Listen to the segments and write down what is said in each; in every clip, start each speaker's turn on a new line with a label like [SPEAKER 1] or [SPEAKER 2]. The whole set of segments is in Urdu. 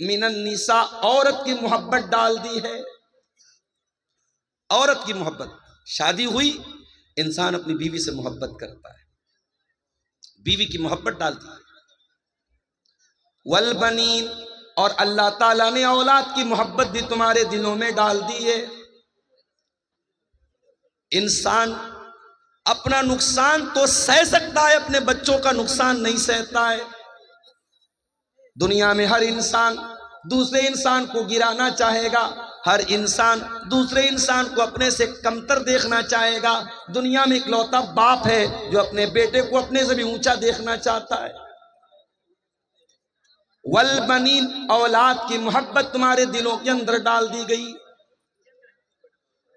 [SPEAKER 1] من النساء، عورت کی محبت ڈال دی ہے. عورت کی محبت، شادی ہوئی انسان اپنی بیوی سے محبت کرتا ہے، بیوی کی محبت ڈال دی. والبنین، اور اللہ تعالیٰ نے اولاد کی محبت بھی تمہارے دلوں میں ڈال دی ہے. انسان اپنا نقصان تو سہ سکتا ہے، اپنے بچوں کا نقصان نہیں سہتا ہے. دنیا میں ہر انسان دوسرے انسان کو گرانا چاہے گا، ہر انسان دوسرے انسان کو اپنے سے کمتر دیکھنا چاہے گا. دنیا میں اکلوتا باپ ہے جو اپنے بیٹے کو اپنے سے بھی اونچا دیکھنا چاہتا ہے. والبنین، اولاد کی محبت تمہارے دلوں کے اندر ڈال دی گئی.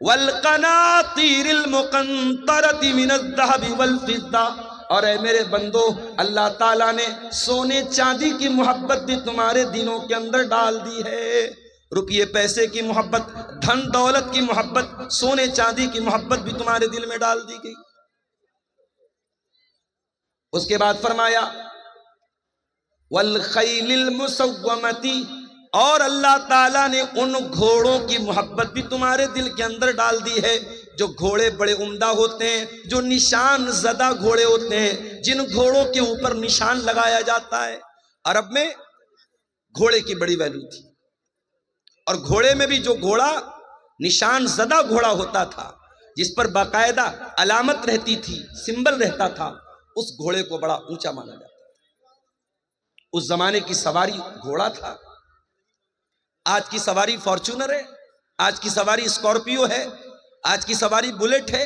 [SPEAKER 1] والقناطیر المقنطرۃ من الذهب والفضہ، اور اے میرے بندو اللہ تعالیٰ نے سونے چاندی کی محبت بھی تمہارے دلوں کے اندر ڈال دی ہے. روپیے پیسے کی محبت، دھن دولت کی محبت، سونے چاندی کی محبت بھی تمہارے دل میں ڈال دی گئی. اس کے بعد فرمایا والخیل المسومۃ، اور اللہ تعالیٰ نے ان گھوڑوں کی محبت بھی تمہارے دل کے اندر ڈال دی ہے. جو گھوڑے بڑے عمدہ ہوتے ہیں، جو نشان زدہ گھوڑے ہوتے ہیں، جن گھوڑوں کے اوپر نشان لگایا جاتا ہے. عرب میں گھوڑے کی بڑی ویلیو تھی، اور گھوڑے میں بھی جو گھوڑا نشان زدہ گھوڑا ہوتا تھا، جس پر باقاعدہ علامت رہتی تھی، سمبل رہتا تھا، اس گھوڑے کو بڑا اونچا مانا جاتا تھا. اس زمانے کی سواری گھوڑا تھا. آج کی سواری فارچونر ہے، آج کی سواری اسکارپیو ہے، آج کی سواری بلیٹ ہے.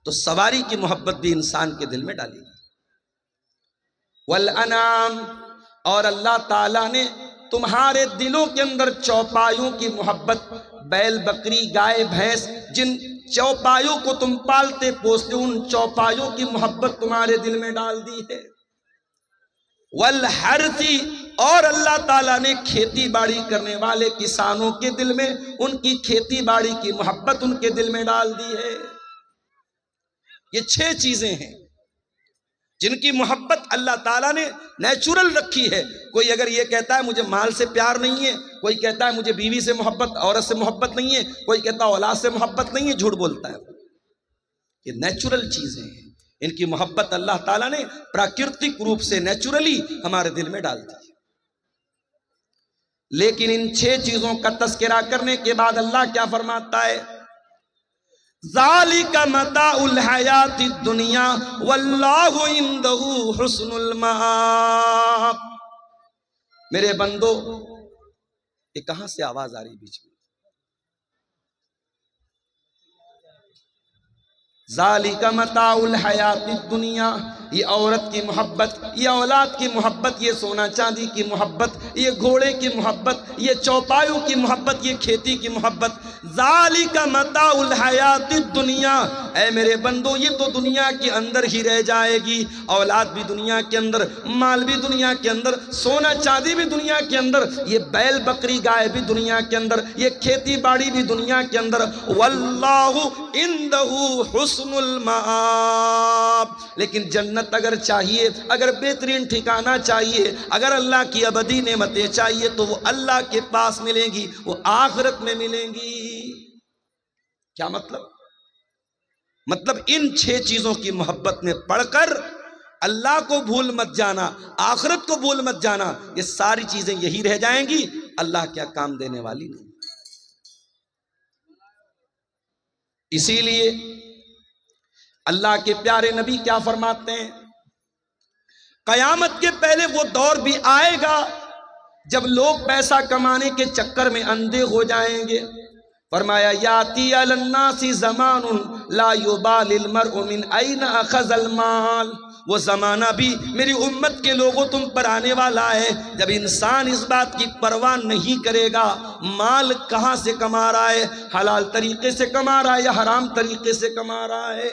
[SPEAKER 1] تو سواری کی محبت بھی انسان کے دل میں ڈالی گئی. والانعام، اور اللہ تعالیٰ نے تمہارے دلوں کے اندر چوپایوں کی محبت، بیل بکری گائے بھینس، جن چوپایوں کو تم پالتے پوستے، ان چوپایوں کی محبت تمہارے دل میں ڈال دی ہے. والحرث، اور اللہ تعالیٰ نے کھیتی باڑی کرنے والے کسانوں کے دل میں ان کی کھیتی باڑی کی محبت ان کے دل میں ڈال دی ہے. یہ 6 چیزیں ہیں جن کی محبت اللہ تعالیٰ نے نیچرل رکھی ہے. کوئی اگر یہ کہتا ہے مجھے مال سے پیار نہیں ہے، کوئی کہتا ہے مجھے بیوی سے محبت، عورت سے محبت نہیں ہے، کوئی کہتا ہے اولاد سے محبت نہیں ہے، جھوٹ بولتا ہے. یہ نیچرل چیزیں ہیں، ان کی محبت اللہ تعالیٰ نے پراکرتک روپ سے نیچرلی ہمارے دل میں ڈال دی. لیکن ان 6 چیزوں کا تذکرہ کرنے کے بعد اللہ کیا فرماتا ہے؟ ذالک متاع الحیات الدنیا واللہ عندہ حسن المآب. میرے بندو، یہ کہاں سے آواز آ رہی بیچ میں؟ ذالک متاع الحیات الدنیا، یہ عورت کی محبت، یہ اولاد کی محبت، یہ سونا چاندی کی محبت، یہ گھوڑے کی محبت، یہ چوپایوں کی محبت، یہ کھیتی کی محبت. ذالک متاع الحیات الدنیا، اے میرے بندو یہ تو دنیا کے اندر ہی رہ جائے گی. اولاد بھی دنیا کے اندر، مال بھی دنیا کے اندر، سونا چاندی بھی دنیا کے اندر، یہ بیل بکری گائے بھی دنیا کے اندر، یہ کھیتی باڑی بھی دنیا کے اندر. واللہ عندہ حسن المآب، لیکن جنت اگر چاہیے، اگر بہترین ٹھکانہ چاہیے، اگر اللہ کی ابدی نعمتیں چاہیے تو وہ اللہ کے پاس ملیں گی، وہ آخرت میں ملیں گی. کیا مطلب؟ مطلب ان 6 چیزوں کی محبت میں پڑھ کر اللہ کو بھول مت جانا، آخرت کو بھول مت جانا. یہ ساری چیزیں یہی رہ جائیں گی، اللہ کیا کام دینے والی نہیں. اسی لیے اللہ کے پیارے نبی کیا فرماتے ہیں؟ قیامت کے پہلے وہ دور بھی آئے گا جب لوگ پیسہ کمانے کے چکر میں اندھے ہو جائیں گے. فرمایا یاتی علی الناس زمان لا یبالی المرء من این اخذ المال. وہ زمانہ بھی میری امت کے لوگوں تم پر آنے والا ہے جب انسان اس بات کی پرواہ نہیں کرے گا مال کہاں سے کما رہا ہے، حلال طریقے سے کما رہا ہے یا حرام طریقے سے کما رہا ہے.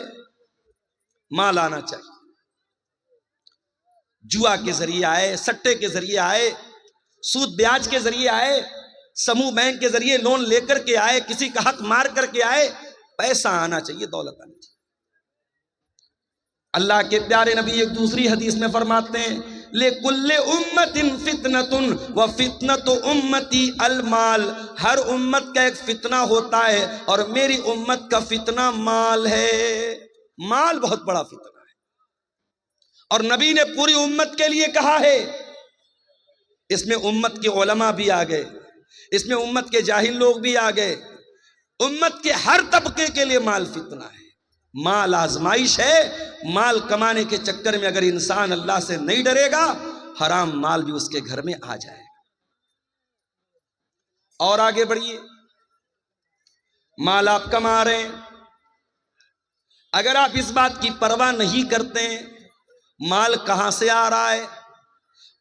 [SPEAKER 1] مال آنا چاہیے، جوا کے ذریعے آئے، سٹے کے ذریعے آئے، سود بیاج کے ذریعے آئے، سموہ بینک کے ذریعے لون لے کر کے آئے، کسی کا حق مار کر کے آئے، پیسہ آنا چاہیے، دولت آنا چاہیے. اللہ کے پیارے نبی ایک دوسری حدیث میں فرماتے ہیں لِكُلِّ أُمَّةٍ فِتْنَةٌ وَفِتْنَةُ أُمَّتِي الْمَالِ، ہر امت کا ایک فتنہ ہوتا ہے اور میری امت کا فتنہ مال ہے۔ مال بہت بڑا فتنہ ہے، اور نبی نے پوری امت کے لیے کہا ہے۔ اس میں امت کے علماء بھی آ گئے، اس میں امت کے جاہل لوگ بھی آ گئے، امت کے ہر طبقے کے لیے مال فتنہ ہے۔ مال آزمائش ہے، مال کمانے کے چکر میں اگر انسان اللہ سے نہیں ڈرے گا، حرام مال بھی اس کے گھر میں آ جائے گا۔ اور آگے بڑھیے، مال آپ کما رہے ہیں، اگر آپ اس بات کی پرواہ نہیں کرتے ہیں مال کہاں سے آ رہا ہے،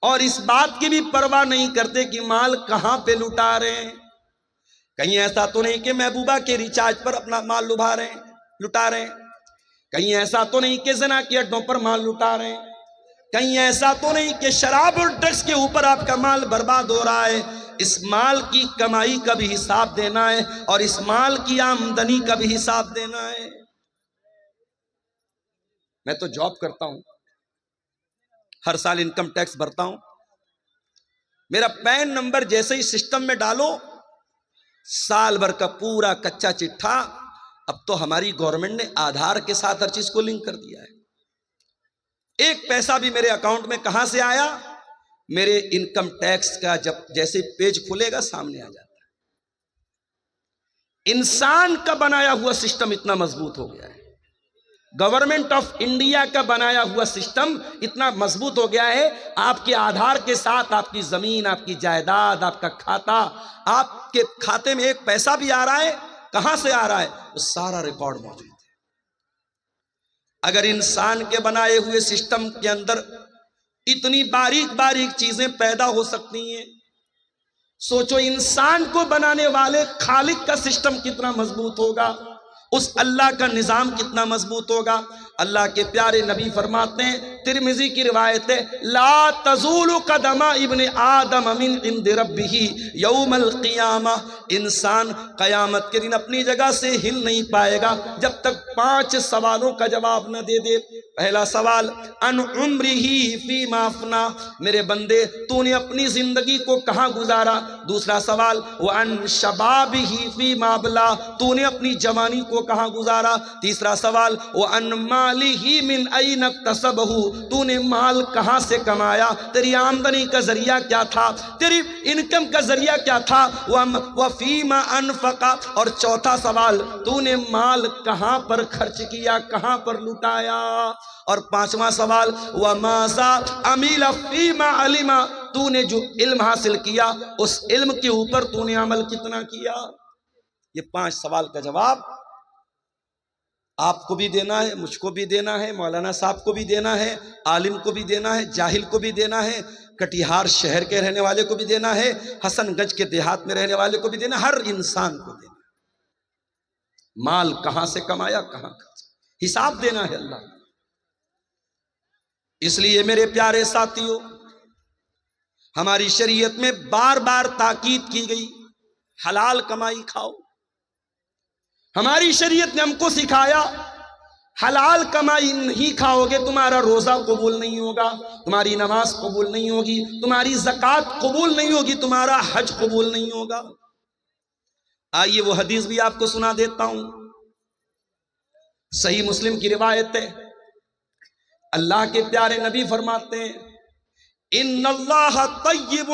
[SPEAKER 1] اور اس بات کی بھی پرواہ نہیں کرتے کہ مال کہاں پہ لٹا رہے ہیں، کہیں ایسا تو نہیں کہ محبوبہ کے ریچارج پر اپنا مال لٹا رہے ہیں، کہیں ایسا تو نہیں کہ زنا کے اڈوں پر مال لٹا رہے ہیں، کہیں ایسا تو نہیں کہ شراب اور ڈرگس کے اوپر آپ کا مال برباد ہو رہا ہے۔ اس مال کی کمائی کا بھی حساب دینا ہے، اور اس مال کی آمدنی کا بھی حساب دینا ہے۔ میں تو جاب کرتا ہوں، ہر سال انکم ٹیکس بھرتا ہوں، میرا پین نمبر جیسے ہی سسٹم میں ڈالو، سال بھر کا پورا کچا چٹھا، اب تو ہماری گورنمنٹ نے آدھار کے ساتھ ہر چیز کو لنک کر دیا ہے۔ ایک پیسہ بھی میرے اکاؤنٹ میں کہاں سے آیا، میرے انکم ٹیکس کا جب جیسے پیج کھلے گا سامنے آ جاتا ہے۔ انسان کا بنایا ہوا سسٹم اتنا مضبوط ہو گیا ہے، گورنمنٹ آف انڈیا کا بنایا ہوا سسٹم اتنا مضبوط ہو گیا ہے، آپ کے آدھار کے ساتھ آپ کی زمین، آپ کی جائیداد، آپ کا کھاتا، آپ کے کھاتے میں ایک پیسہ بھی آ رہا ہے، کہاں سے آ رہا ہے، وہ سارا ریکارڈ موجود ہے۔ اگر انسان کے بنائے ہوئے سسٹم کے اندر اتنی باریک باریک چیزیں پیدا ہو سکتی ہیں، سوچو انسان کو بنانے والے خالق کا سسٹم کتنا مضبوط ہوگا، اس اللہ کا نظام کتنا مضبوط ہوگا۔ اللہ کے پیارے نبی فرماتے ہیں، ترمذی کی روایت ہے، لا تزول قدم ابن آدم من عند ربہ یوم القیامہ، انسان قیامت کے دن اپنی جگہ سے ہل نہیں پائے گا جب تک 5 سوالوں کا جواب نہ دے دے۔ پہلا سوال، ان عمرہ فیما افنا، میرے بندے تو نے اپنی زندگی کو کہاں گزارا۔ دوسرا سوال، وان شبابہ فیما ابلا، تو نے اپنی جوانی کو کہاں گزارا۔ تیسرا سوال، وان مالہ من این اکتسبہ، تو نے مال کہاں سے کمایا، تیری آمدنی کا ذریعہ کیا تھا، تیری انکم کا ذریعہ کیا تھا۔ وفیما انفقا، اور چوتھا سوال، تو نے مال کہاں پر خرچ کیا، کہاں پر لٹایا۔ اور 5واں سوال، وماذا عمل فیما علم، تو نے جو علم حاصل کیا اس علم کے اوپر تو نے عمل کتنا کیا۔ یہ 5 سوال کا جواب آپ کو بھی دینا ہے، مجھ کو بھی دینا ہے، مولانا صاحب کو بھی دینا ہے، عالم کو بھی دینا ہے، جاہل کو بھی دینا ہے، کٹیہار شہر کے رہنے والے کو بھی دینا ہے، حسن گنج کے دیہات میں رہنے والے کو بھی دینا ہے، ہر انسان کو دینا ہے۔ مال کہاں سے کمایا، کہاں خرچ، حساب دینا ہے اللہ۔ اس لیے میرے پیارے ساتھیوں، ہماری شریعت میں بار بار تاکید کی گئی، حلال کمائی کھاؤ۔ ہماری شریعت نے ہم کو سکھایا، حلال کمائی نہیں کھاؤ گے تمہارا روزہ قبول نہیں ہوگا، تمہاری نماز قبول نہیں ہوگی، تمہاری زکوٰۃ قبول نہیں ہوگی، تمہارا حج قبول نہیں ہوگا۔ آئیے وہ حدیث بھی آپ کو سنا دیتا ہوں، صحیح مسلم کی روایت ہے، اللہ کے پیارے نبی فرماتے ہیں، ان اللہ طیب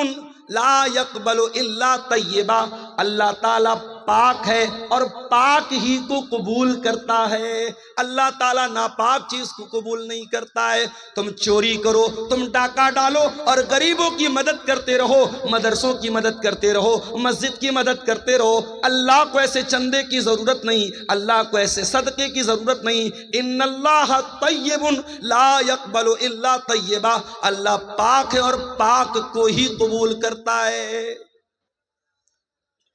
[SPEAKER 1] لا يقبل الا طیبا، اللہ تعالیٰ پاک ہے اور پاک ہی کو قبول کرتا ہے، اللہ تعالیٰ ناپاک چیز کو قبول نہیں کرتا ہے۔ تم چوری کرو، تم ڈاکہ ڈالو اور غریبوں کی مدد کرتے رہو، مدرسوں کی مدد کرتے رہو، مسجد کی مدد کرتے رہو، اللہ کو ایسے چندے کی ضرورت نہیں، اللہ کو ایسے صدقے کی ضرورت نہیں۔ ان اللہ طیب لا يقبل الا طیبا، اللہ پاک ہے اور پاک کو ہی قبول کرتا ہے۔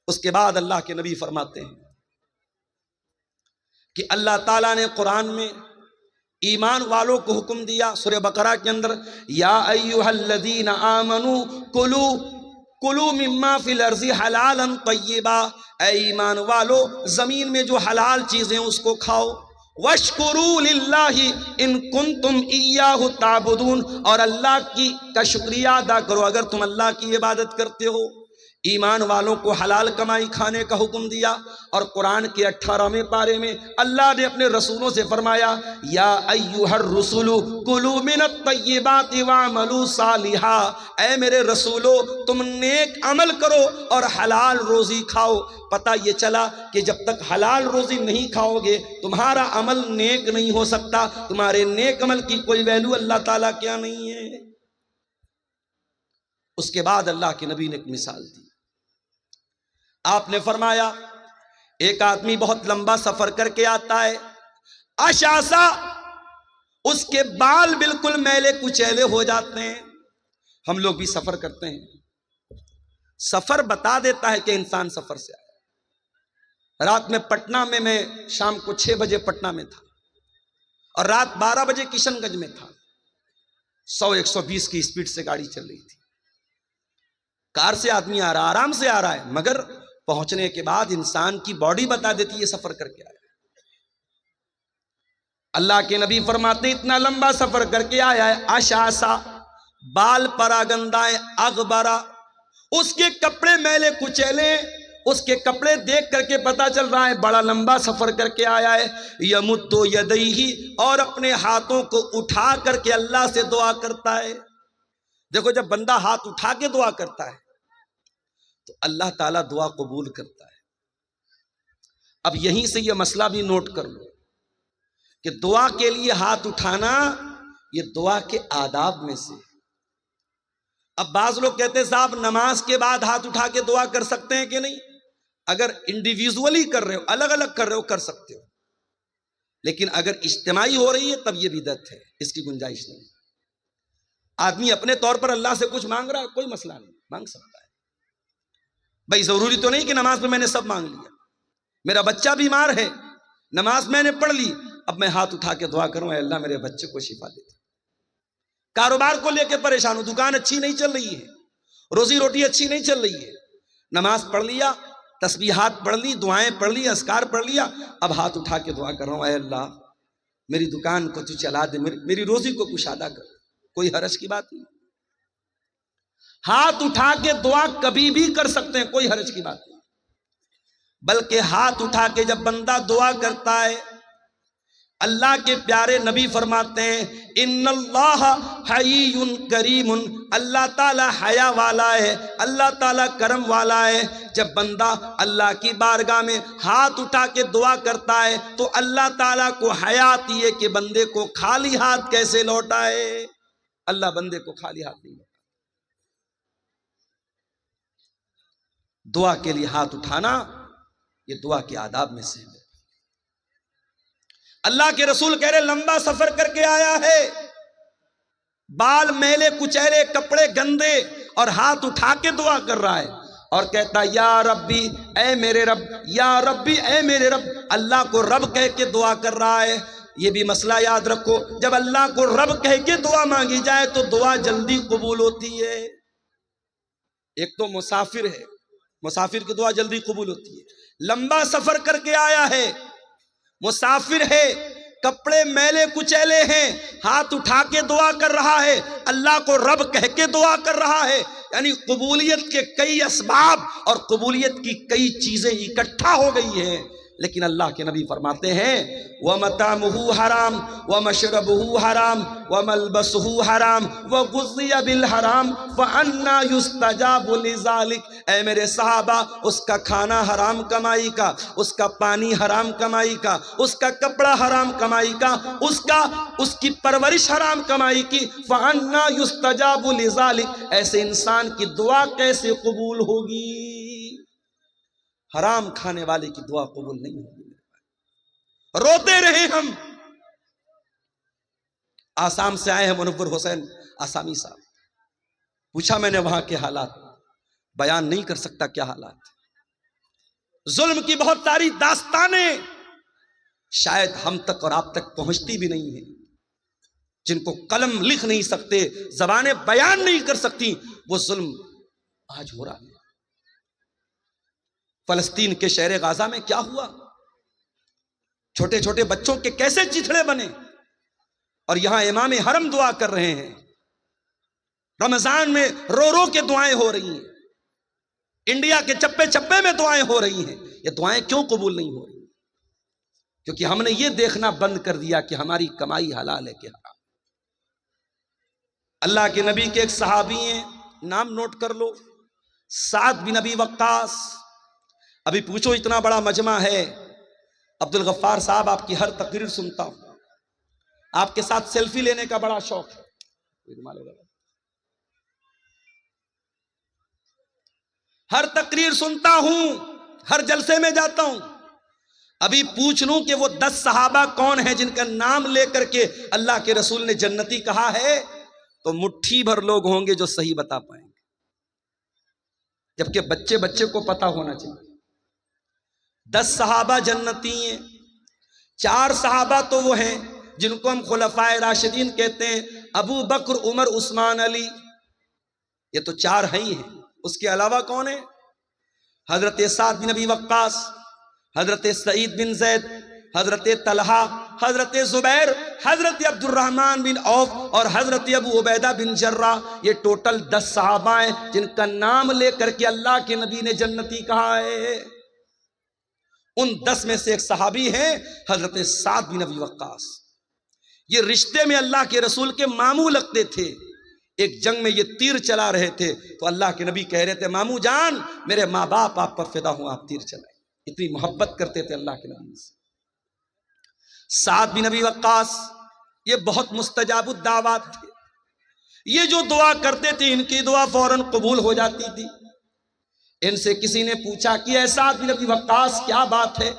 [SPEAKER 1] اس کے بعد اللہ کے نبی فرماتے ہیں کہ اللہ تعالیٰ نے قرآن میں ایمان والوں کو حکم دیا، سورہ بقرہ کے اندر، یا ایھا الذین آمنوا کلوا مما فی الارض حلالا طیبا، اے ایمان والو زمین میں جو حلال چیزیں اس کو کھاؤ۔ وَاشْكُرُوا لِلَّهِ إِن كُنتُمْ إِيَّاهُ تَعْبُدُونَ، اور اللہ کا شکریہ ادا کرو اگر تم اللہ کی عبادت کرتے ہو۔ ایمان والوں کو حلال کمائی کھانے کا حکم دیا، اور قرآن کے 18ویں پارے میں اللہ نے اپنے رسولوں سے فرمایا یا ایھا الرسل کلوا من الطیبات واعملوا صالحا، اے میرے رسولو تم نیک عمل کرو اور حلال روزی کھاؤ۔ پتہ یہ چلا کہ جب تک حلال روزی نہیں کھاؤ گے تمہارا عمل نیک نہیں ہو سکتا، تمہارے نیک عمل کی کوئی ویلیو اللہ تعالیٰ کیا نہیں ہے۔ اس کے بعد اللہ کے نبی نے ایک مثال دی، آپ نے فرمایا ایک آدمی بہت لمبا سفر کر کے آتا ہے، اشعثا، اس کے بال بالکل میلے کچیلے ہو جاتے ہیں۔ ہم لوگ بھی سفر کرتے ہیں، سفر بتا دیتا ہے کہ انسان سفر سے آیا۔ رات میں پٹنہ میں شام کو 6 بجے پٹنہ میں تھا، اور رات 12 بجے کشن گنج میں تھا۔ 100-120 کی سپیڈ سے گاڑی چل رہی تھی، کار سے آدمی آ رہا، آرام سے آ رہا ہے، مگر پہنچنے کے بعد انسان کی باڈی بتا دیتی ہے سفر کر کے آیا۔ اللہ کے نبی فرماتے اتنا لمبا سفر کر کے آیا ہے، اشعثا، بال پراگندائے، اغبرا، اس کے کپڑے میلے کچیلے، اس کے کپڑے دیکھ کر کے پتا چل رہا ہے بڑا لمبا سفر کر کے آیا ہے۔ یمد یدیہ، اور اپنے ہاتھوں کو اٹھا کر کے اللہ سے دعا کرتا ہے۔ دیکھو جب بندہ ہاتھ اٹھا کے دعا کرتا ہے تو اللہ تعالیٰ دعا قبول کرتا ہے۔ اب یہیں سے یہ مسئلہ بھی نوٹ کر لو کہ دعا کے لیے ہاتھ اٹھانا یہ دعا کے آداب میں سے۔ اب بعض لوگ کہتے ہیں صاحب نماز کے بعد ہاتھ اٹھا کے دعا کر سکتے ہیں کہ نہیں؟ اگر انڈیویژولی کر رہے ہو، الگ الگ کر رہے ہو، کر سکتے ہو، لیکن اگر اجتماعی ہو رہی ہے تب یہ بدعت ہے، اس کی گنجائش نہیں۔ آدمی اپنے طور پر اللہ سے کچھ مانگ رہا ہے، کوئی مسئلہ نہیں، مانگ سکتا ہے بھائی، ضروری تو نہیں کہ نماز میں نے سب مانگ لیا۔ میرا بچہ بیمار ہے، نماز میں نے پڑھ لی، اب میں ہاتھ اٹھا کے دعا کروں اے اللہ میرے بچے کو شفا دے دے۔ کاروبار کو لے کے پریشان ہوں، دکان اچھی نہیں چل رہی ہے، روزی روٹی اچھی نہیں چل رہی ہے، نماز پڑھ لیا، تسبیحات پڑھ لی، دعائیں پڑھ لی، اذکار پڑھ لیا، اب ہاتھ اٹھا کے دعا کر رہا ہوں اے اللہ میری دکان کو تو چلا دے، میری روزی کو کشادہ کر، کوئی حرج کی بات نہیں۔ ہاتھ اٹھا کے دعا کبھی بھی کر سکتے ہیں، کوئی حرج کی بات نہیں، بلکہ ہاتھ اٹھا کے جب بندہ دعا کرتا ہے، اللہ کے پیارے نبی فرماتے ہیں ان اللہ حی کریم، اللہ تعالیٰ حیا والا ہے، اللہ تعالیٰ کرم والا ہے۔ جب بندہ اللہ کی بارگاہ میں ہاتھ اٹھا کے دعا کرتا ہے تو اللہ تعالیٰ کو حیا آتی ہے کہ بندے کو خالی ہاتھ کیسے لوٹائے۔ اللہ بندے کو خالی ہاتھ نہیں لوٹائے۔ دعا کے لیے ہاتھ اٹھانا یہ دعا کے آداب میں سے ہے۔ اللہ کے رسول کہہ رہے لمبا سفر کر کے آیا ہے، بال میلے کچیلے، کپڑے گندے، اور ہاتھ اٹھا کے دعا کر رہا ہے اور کہتا یا ربی، اے میرے رب، یا ربی، اے میرے رب، اللہ کو رب کہہ کے دعا کر رہا ہے۔ یہ بھی مسئلہ یاد رکھو، جب اللہ کو رب کہہ کے دعا مانگی جائے تو دعا جلدی قبول ہوتی ہے۔ ایک تو مسافر ہے، مسافر کی دعا جلدی قبول ہوتی ہے، لمبا سفر کر کے آیا ہے، مسافر ہے، کپڑے میلے کچیلے ہیں، ہاتھ اٹھا کے دعا کر رہا ہے، اللہ کو رب کہہ کے دعا کر رہا ہے، یعنی قبولیت کے کئی اسباب اور قبولیت کی کئی چیزیں اکٹھا ہو گئی ہیں، لیکن اللہ کے نبی فرماتے ہیں وَمَطْعَمُهُ حرام وَمَشْرَبُهُ حرام وَمَلْبَسُهُ حرام وَغُذِّيَ بِالْحرام فَأَنَّا يُسْتَجَابُ لِذَلِكَ۔ اے میرے صحابہ، اس کا کھانا حرام کمائی کا، اس کا پانی حرام کمائی کا، اس کا کپڑا حرام کمائی کا، اس کی پرورش حرام کمائی کی، فَأَنَّا يُسْتَجَابُ لِذَلِكَ، ایسے انسان کی دعا کیسے قبول ہوگی؟ حرام کھانے والے کی دعا قبول نہیں ہوگی۔ روتے رہے ہم۔ آسام سے آئے ہیں منور حسین آسامی صاحب، پوچھا میں نے وہاں کے حالات، بیان نہیں کر سکتا کیا حالات، ظلم کی بہت ساری داستانیں شاید ہم تک اور آپ تک پہنچتی بھی نہیں ہیں، جن کو قلم لکھ نہیں سکتے، زبانیں بیان نہیں کر سکتی، وہ ظلم آج ہو رہا ہے۔ فلسطین کے شہر غازہ میں کیا ہوا؟ چھوٹے چھوٹے بچوں کے کیسے چیتھڑے بنے، اور یہاں امام حرم دعا کر رہے ہیں، رمضان میں رو رو کے دعائیں ہو رہی ہیں، انڈیا کے چپے چپے میں دعائیں ہو رہی ہیں۔ یہ دعائیں کیوں قبول نہیں ہو رہی؟ کیونکہ ہم نے یہ دیکھنا بند کر دیا کہ ہماری کمائی حلال ہے کہ حرام۔ اللہ کے نبی کے ایک صحابی ہیں، نام نوٹ کر لو، سعد بن ابی وقاص۔ ابھی پوچھو اتنا بڑا مجمع ہے، عبد الغفار صاحب آپ کی ہر تقریر سنتا ہوں، آپ کے ساتھ سیلفی لینے کا بڑا شوق ہے، ہر تقریر سنتا ہوں، ہر جلسے میں جاتا ہوں۔ ابھی پوچھ لوں کہ وہ 10 صحابہ کون ہیں جن کا نام لے کر کے اللہ کے رسول نے جنتی کہا ہے، تو مٹھی بھر لوگ ہوں گے جو صحیح بتا پائیں گے، جبکہ بچے بچے کو پتا ہونا چاہیے۔ 10 صحابہ جنتی ہیں، 4 صحابہ تو وہ ہیں جن کو ہم خلفائے راشدین کہتے ہیں، ابو بکر، عمر، عثمان، علی، یہ تو 4 ہیں ہی ہیں۔ اس کے علاوہ کون ہے؟ حضرت سعد بن ابی وقاص، حضرت سعید بن زید، حضرت طلحہ، حضرت زبیر، حضرت عبد الرحمن بن عوف اور حضرت ابو عبیدہ بن جراح۔ یہ ٹوٹل 10 صحابہ ہیں جن کا نام لے کر کے اللہ کے نبی نے جنتی کہا ہے۔ ان 10 میں سے ایک صحابی ہیں حضرت سعد بن ابی وقاص۔ یہ رشتے میں اللہ کے رسول کے ماموں لگتے تھے۔ ایک جنگ میں یہ تیر چلا رہے تھے تو اللہ کے نبی کہہ رہے تھے، ماموں جان میرے ماں باپ آپ پر فدا ہوں، آپ تیر چلائیں۔ اتنی محبت کرتے تھے اللہ کے نبی سے۔ سعد بن ابی وقاص یہ بہت مستجاب الدعوات تھے، یہ جو دعا کرتے تھے ان کی دعا فوراً قبول ہو جاتی تھی۔ ان سے کسی نے پوچھا کہ اے سعد بن ابی وقاص کیا بات ہے،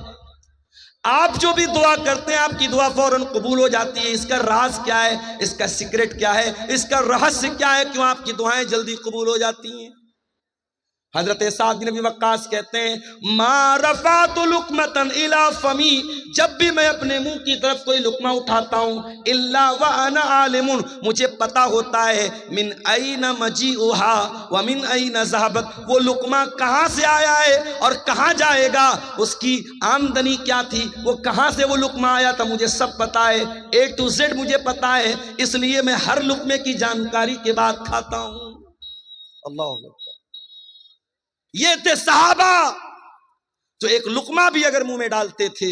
[SPEAKER 1] آپ جو بھی دعا کرتے ہیں آپ کی دعا فوراً قبول ہو جاتی ہے، اس کا راز کیا ہے، اس کا سیکرٹ کیا ہے، اس کا رہسیہ کیا ہے، کیوں آپ کی دعائیں جلدی قبول ہو جاتی ہیں؟ حضرت سعد بن ابی وقاص کہتے ہیں، ما رفعت لقمۃ الی فمی، جب بھی میں اپنے منہ کی طرف کوئی لقمہ اٹھاتا ہوں، الا وانا عالم، مجھے پتا ہوتا ہے، من این مجیئها ومن این ذهبت، وہ لقمہ کہاں سے آیا ہے اور کہاں جائے گا، اس کی آمدنی کیا تھی، وہ کہاں سے وہ لقمہ آیا تھا، مجھے سب پتا ہے، A to Z مجھے پتا ہے، اس لیے میں ہر لقمے کی جانکاری کے بعد کھاتا ہوں۔ اللہ اکبر۔ یہ تھے صحابہ جو ایک لقمہ بھی اگر منہ میں ڈالتے تھے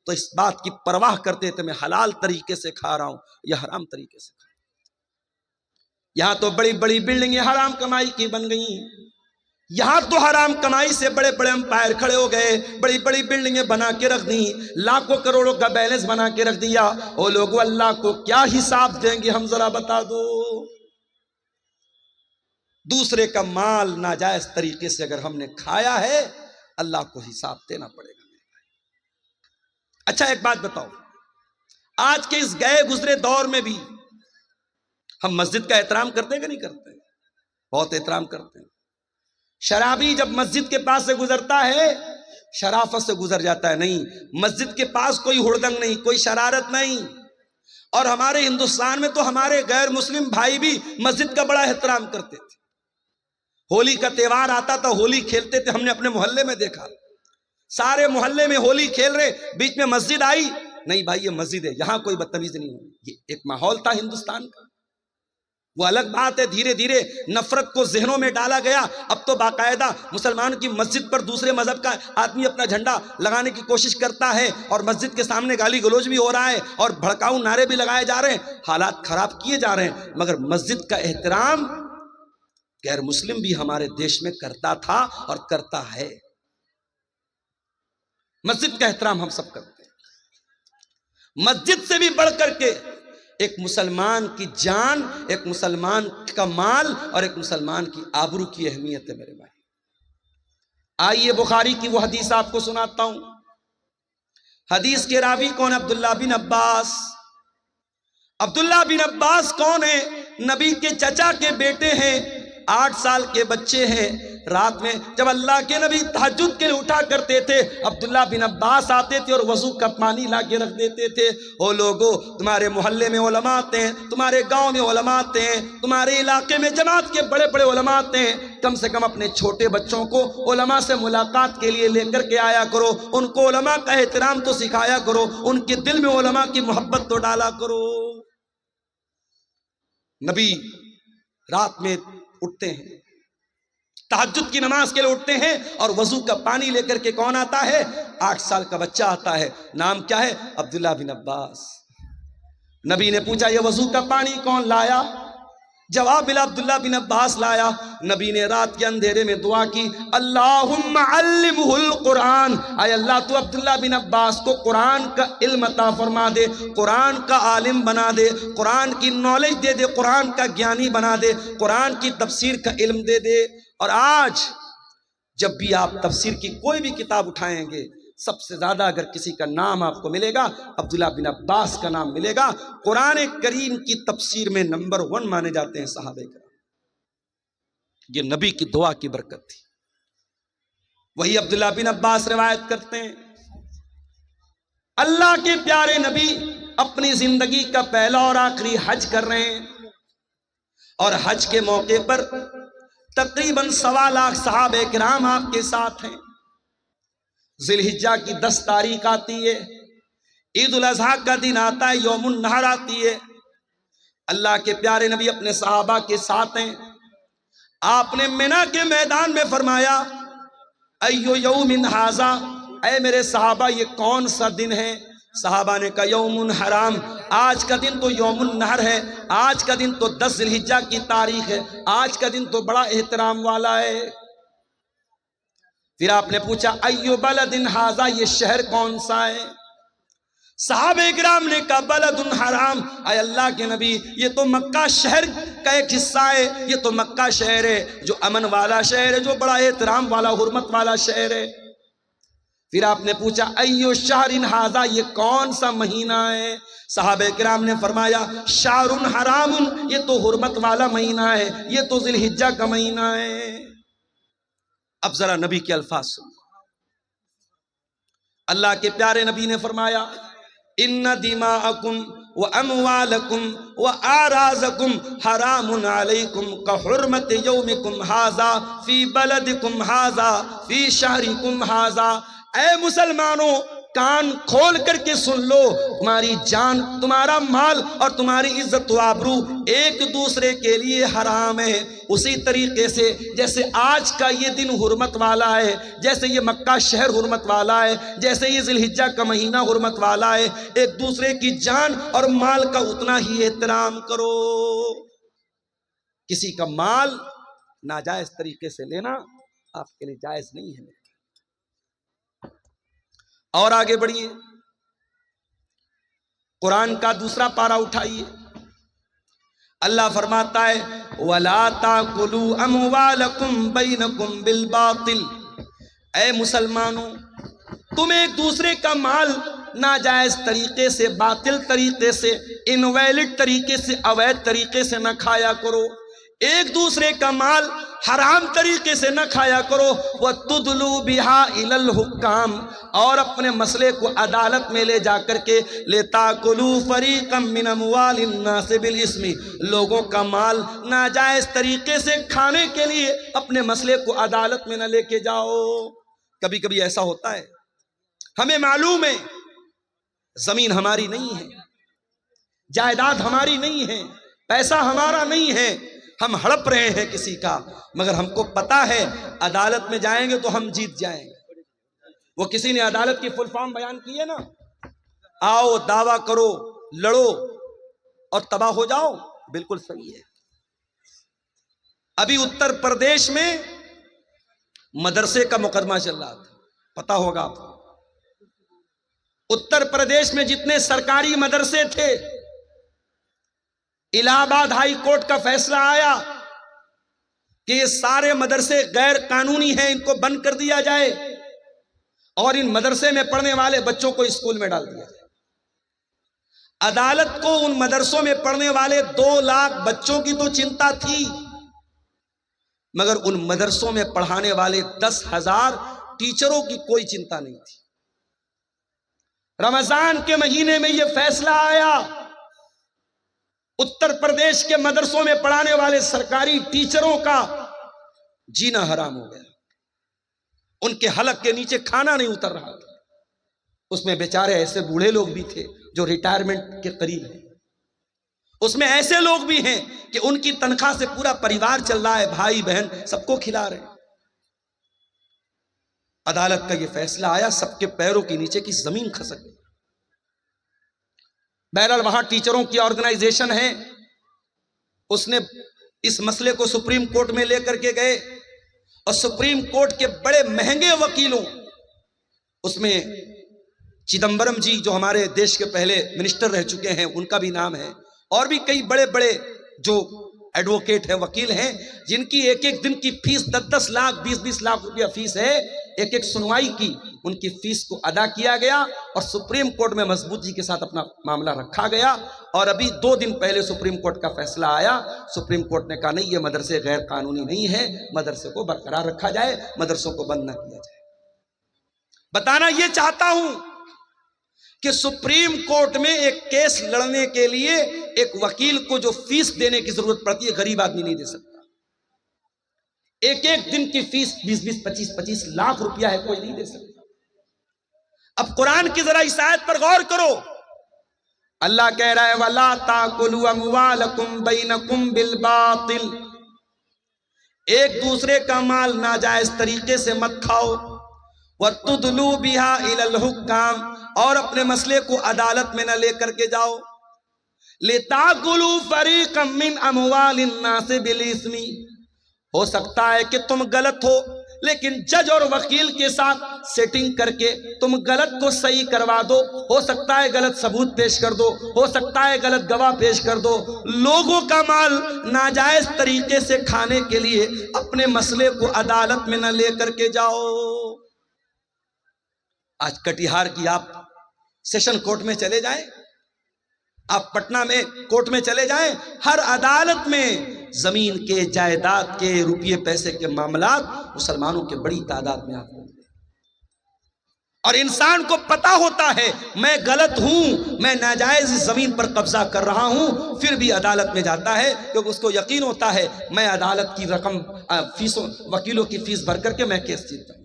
[SPEAKER 1] تو اس بات کی پرواہ کرتے تھے میں حلال طریقے سے کھا رہا ہوں یا حرام طریقے سے کھا رہا ہوں۔ یہاں تو بڑی بڑی بلڈنگیں حرام کمائی کی بن گئی ہیں، یہاں تو حرام کمائی سے بڑے بڑے امپائر کھڑے ہو گئے، بڑی بڑی بلڈنگیں بنا کے رکھ دی، لاکھوں کروڑوں کا بیلنس بنا کے رکھ دیا۔ وہ لوگوں اللہ کو کیا حساب دیں گے ہم ذرا بتا دو۔ دوسرے کا مال ناجائز طریقے سے اگر ہم نے کھایا ہے اللہ کو حساب دینا پڑے گا۔ اچھا ایک بات بتاؤ، آج کے اس گئے گزرے دور میں بھی ہم مسجد کا احترام کرتے ہیں کہ نہیں کرتے؟ بہت احترام کرتے ہیں۔ شرابی جب مسجد کے پاس سے گزرتا ہے شرافت سے گزر جاتا ہے، نہیں، مسجد کے پاس کوئی ہڑدنگ نہیں، کوئی شرارت نہیں۔ اور ہمارے ہندوستان میں تو ہمارے غیر مسلم بھائی بھی مسجد کا بڑا احترام کرتے تھے۔ ہولی کا تہوار آتا تھا، ہولی کھیلتے تھے، ہم نے اپنے محلے میں دیکھا، سارے محلے میں ہولی کھیل رہے، بیچ میں مسجد آئی، نہیں بھائی یہ مسجد ہے، یہاں کوئی بدتمیزی نہیں ہوئی۔ یہ ایک ماحول تھا ہندوستان کا، وہ الگ بات ہے۔ دھیرے دھیرے نفرت کو ذہنوں میں ڈالا گیا، اب تو باقاعدہ مسلمان کی مسجد پر دوسرے مذہب کا آدمی اپنا جھنڈا لگانے کی کوشش کرتا ہے، اور مسجد کے سامنے گالی گلوچ بھی ہو رہا ہے اور بھڑکاؤ نعرے بھی لگائے جا رہے ہیں، حالات خراب کیے جا رہے ہیں۔ مگر مسجد کا احترام غیر مسلم بھی ہمارے دیش میں کرتا تھا اور کرتا ہے۔ مسجد کا احترام ہم سب کرتے ہیں۔ مسجد سے بھی بڑھ کر کے ایک مسلمان کی جان، ایک مسلمان کا مال اور ایک مسلمان کی آبرو کی اہمیت ہے میرے بھائی۔ آئیے بخاری کی وہ حدیث آپ کو سناتا ہوں۔ حدیث کے راوی کون؟ عبداللہ بن عباس۔ عبداللہ بن عباس کون ہے؟ نبی کے چچا کے بیٹے ہیں، 8 سال کے بچے ہیں. رات میں جب اللہ کے نبی تہجد کے لیے اٹھا کرتے تھے، عبداللہ بن عباس آتے تھے اور وضو کا پانی لا کے رکھ دیتے تھے. او لوگو، تمہارے محلے میں علماء آتے ہیں، تمہارے گاؤں میں علماء آتے ہیں، تمہارے علاقے میں جماعت کے بڑے بڑے علماء آتے ہیں، کم سے کم اپنے چھوٹے بچوں کو علماء سے ملاقات کے لیے لے کر کے آیا کرو، ان کو علماء کا احترام تو سکھایا کرو، ان کے دل میں علماء کی محبت تو ڈالا کرو. نبی رات میں اٹھتے ہیں، تہجد کی نماز کے لیے اٹھتے ہیں، اور وضو کا پانی لے کر کے کون آتا ہے؟ 8 سال کا بچہ آتا ہے. نام کیا ہے؟ عبداللہ بن عباس. نبی نے پوچھا یہ وضو کا پانی کون لایا؟ جواب ملا عبداللہ بن عباس لایا. نبی نے رات کے اندھیرے میں دعا کی، اللہم علمہ القرآن، اے اللہ تو عبداللہ بن عباس کو قرآن کا علم عطا فرما دے، قرآن کا عالم بنا دے، قرآن کی نالج دے دے، قرآن کا گیانی بنا دے، قرآن کی تفسیر کا علم دے دے. اور آج جب بھی آپ تفسیر کی کوئی بھی کتاب اٹھائیں گے، سب سے زیادہ اگر کسی کا نام آپ کو ملے گا، عبداللہ بن عباس کا نام ملے گا. قرآن کریم کی تفسیر میں نمبر 1 مانے جاتے ہیں صحابہ کرام. یہ نبی کی دعا کی برکت تھی. وہی عبداللہ بن عباس روایت کرتے ہیں، اللہ کے پیارے نبی اپنی زندگی کا پہلا اور آخری حج کر رہے ہیں، اور حج کے موقع پر تقریباً 1.25 لاکھ صحابہ کرام آپ کے ساتھ ہیں. ذی الحجہ کی 10 تاریخ آتی ہے، عید الاضحیٰ کا دن آتا ہے، یوم النحر آتی ہے. اللہ کے پیارے نبی اپنے صحابہ کے ساتھ ہیں. آپ نے منی کے میدان میں فرمایا، ایو یوم ھذا، اے میرے صحابہ یہ کون سا دن ہے؟ صحابہ نے کہا یوم حرام، آج کا دن تو یوم النحر ہے، آج کا دن تو 10 ذی الحجہ کی تاریخ ہے، آج کا دن تو بڑا احترام والا ہے. پھر آپ نے پوچھا ایو بلد ھذا، یہ شہر کون سا ہے؟ صحابہ کرام نے کہا بلد حرام، اے اللہ کے نبی یہ تو مکہ شہر کا ایک حصہ ہے، یہ تو مکہ شہر ہے جو امن والا شہر ہے، جو بڑا احترام والا حرمت والا شہر ہے. پھر آپ نے پوچھا ایو شہر ھذا، یہ کون سا مہینہ ہے؟ صحابہ کرام نے فرمایا شہر حرام، یہ تو حرمت والا مہینہ ہے، یہ تو ذی الحجہ کا مہینہ ہے. اب ذرا نبی کے الفاظ سن. اللہ کے پیارے نبی نے فرمایا ان دماءکم واموالکم واعراضکم حرام علیکم کحرمت یومکم ھذا فی بلدکم ھذا فی شہرکم ھذا. اے مسلمانوں کان کھول کر کے سن لو، تمہاری جان، تمہارا مال اور تمہاری عزت و آبرو ایک دوسرے کے لیے حرام ہے. اسی طریقے سے جیسے آج کا یہ دن حرمت والا ہے، جیسے یہ مکہ شہر حرمت والا ہے، جیسے یہ ذی الحجہ کا مہینہ حرمت والا ہے، ایک دوسرے کی جان اور مال کا اتنا ہی احترام کرو. کسی کا مال ناجائز طریقے سے لینا آپ کے لیے جائز نہیں ہے. اور آگے بڑھیے، قرآن کا دوسرا پارہ اٹھائیے. اللہ فرماتا ہے وَلَا تَأْكُلُوا أَمْوَالَكُمْ بَيْنَكُمْ بِالْبَاطِلِ، اے مسلمانوں تم ایک دوسرے کا مال ناجائز طریقے سے، باطل طریقے سے، انویلڈ طریقے سے، اویدھ طریقے سے نہ کھایا کرو. ایک دوسرے کا مال حرام طریقے سے نہ کھایا کرو. وَتُدْلُوا بِهَا إِلَى الْحُكَّامِ، اور اپنے مسئلے کو عدالت میں لے جا کر کے لِتَأْكُلُوا فَرِيقًا مِّنْ أَمْوَالِ النَّاسِ بِالْإِثْمِ، لوگوں کا مال ناجائز طریقے سے کھانے کے لیے اپنے مسئلے کو عدالت میں نہ لے کے جاؤ. کبھی کبھی ایسا ہوتا ہے، ہمیں معلوم ہے زمین ہماری نہیں ہے، جائیداد ہماری نہیں ہے، پیسہ ہمارا نہیں ہے، ہم ہڑپ رہے ہیں کسی کا، مگر ہم کو پتا ہے عدالت میں جائیں گے تو ہم جیت جائیں گے. وہ کسی نے عدالت کی فل فارم بیان کی ہے نا، آؤ دعویٰ کرو، لڑو اور تباہ ہو جاؤ. بالکل صحیح ہے. ابھی اتر پردیش میں مدرسے کا مقدمہ چل رہا تھا، پتا ہوگا آپ کو. اتر پردیش میں جتنے سرکاری مدرسے تھے، الہ آباد ہائی کورٹ کا فیصلہ آیا کہ یہ سارے مدرسے غیر قانونی ہیں، ان کو بند کر دیا جائے اور ان مدرسے میں پڑھنے والے بچوں کو اسکول میں ڈال دیا جائے. عدالت کو ان مدرسوں میں پڑھنے والے 2 لاکھ بچوں کی تو چنتا تھی، مگر ان مدرسوں میں پڑھانے والے 10,000 ٹیچروں کی کوئی چنتا نہیں تھی۔ رمضان کے مہینے میں یہ فیصلہ آیا، اتر پردیش کے مدرسوں میں پڑھانے والے سرکاری ٹیچروں کا جینا حرام ہو گیا، ان کے حلق کے نیچے کھانا نہیں اتر رہا تھا۔ اس میں بیچارے ایسے بوڑھے لوگ بھی تھے جو ریٹائرمنٹ کے قریب ہیں، اس میں ایسے لوگ بھی ہیں کہ ان کی تنخواہ سے پورا پریوار چل رہا ہے، بھائی بہن سب کو کھلا رہے ہیں۔ عدالت کا یہ فیصلہ آیا، سب کے پیروں کے نیچے کی زمین کھسک گئی۔ بہرحال وہاں ٹیچروں کی آرگنائزیشن ہے، اس نے اس مسئلے کو سپریم کورٹ میں لے کر کے گئے، اور سپریم کورٹ کے بڑے مہنگے وکیلوں، اس میں چدمبرم جی جو ہمارے دیش کے پہلے منسٹر رہ چکے ہیں ان کا بھی نام ہے، اور بھی کئی بڑے بڑے جو ایڈوکیٹ ہیں، وکیل ہیں، جن کی ایک ایک دن کی فیس 10-10 لاکھ 20-20 لاکھ روپیہ فیس ہے، ایک ایک سنوائی کی ان کی فیس کو ادا کیا گیا، اور سپریم کورٹ میں مضبوطی کے ساتھ اپنا معاملہ رکھا گیا۔ اور ابھی 2 دن پہلے سپریم کورٹ کا فیصلہ آیا، سپریم کورٹ نے کہا نہیں، یہ مدرسے غیر قانونی نہیں ہے، مدرسے کو برقرار رکھا جائے، مدرسوں کو بند نہ کیا جائے۔ بتانا یہ چاہتا ہوں کہ سپریم کورٹ میں ایک کیس لڑنے کے لیے ایک وکیل کو جو فیس دینے کی ضرورت پڑتی ہے، غریب آدمی نہیں دے سکتا۔ ایک ایک دن کی فیس 20-20 25-25 لاکھ روپیہ ہے، کوئی نہیں دے سکتا۔ اب قرآن کی ذرا اس آیت پر غور کرو، اللہ کہہ رہا ہے وَلَا تَأْكُلُوا أَمْوَالَكُمْ بَيْنَكُمْ بِالْبَاطِلِ، ایک دوسرے کا مال ناجائز طریقے سے مت کھاؤ، وَتُدْلُوا بِهَا إِلَى الْحُكَّامِ، اور اپنے مسئلے کو عدالت میں نہ لے کر کے جاؤ، لِتَأْكُلُوا فَرِيقًا مِّنْ أَمْوَالِ النَّاسِ بِالْإِثْمِ، ہو سکتا ہے کہ تم غلط ہو، لیکن جج اور وکیل کے ساتھ سیٹنگ کر کے تم غلط کو صحیح کروا دو، ہو سکتا ہے غلط ثبوت پیش کر دو، ہو سکتا ہے غلط گواہ پیش کر دو، لوگوں کا مال ناجائز طریقے سے کھانے کے لیے اپنے مسئلے کو عدالت میں نہ لے کر کے جاؤ۔ آج کٹیہار کی آپ سیشن کورٹ میں چلے جائیں، آپ پٹنہ میں کورٹ میں چلے جائیں، ہر عدالت میں زمین کے، جائیداد کے، روپیے پیسے کے معاملات مسلمانوں کے بڑی تعداد میں آتے ہیں، اور انسان کو پتا ہوتا ہے میں غلط ہوں، میں ناجائز زمین پر قبضہ کر رہا ہوں، پھر بھی عدالت میں جاتا ہے کیونکہ اس کو یقین ہوتا ہے میں عدالت کی رقم فیسوں، وکیلوں کی فیس بھر کر کے میں کیس جیتتا ہوں۔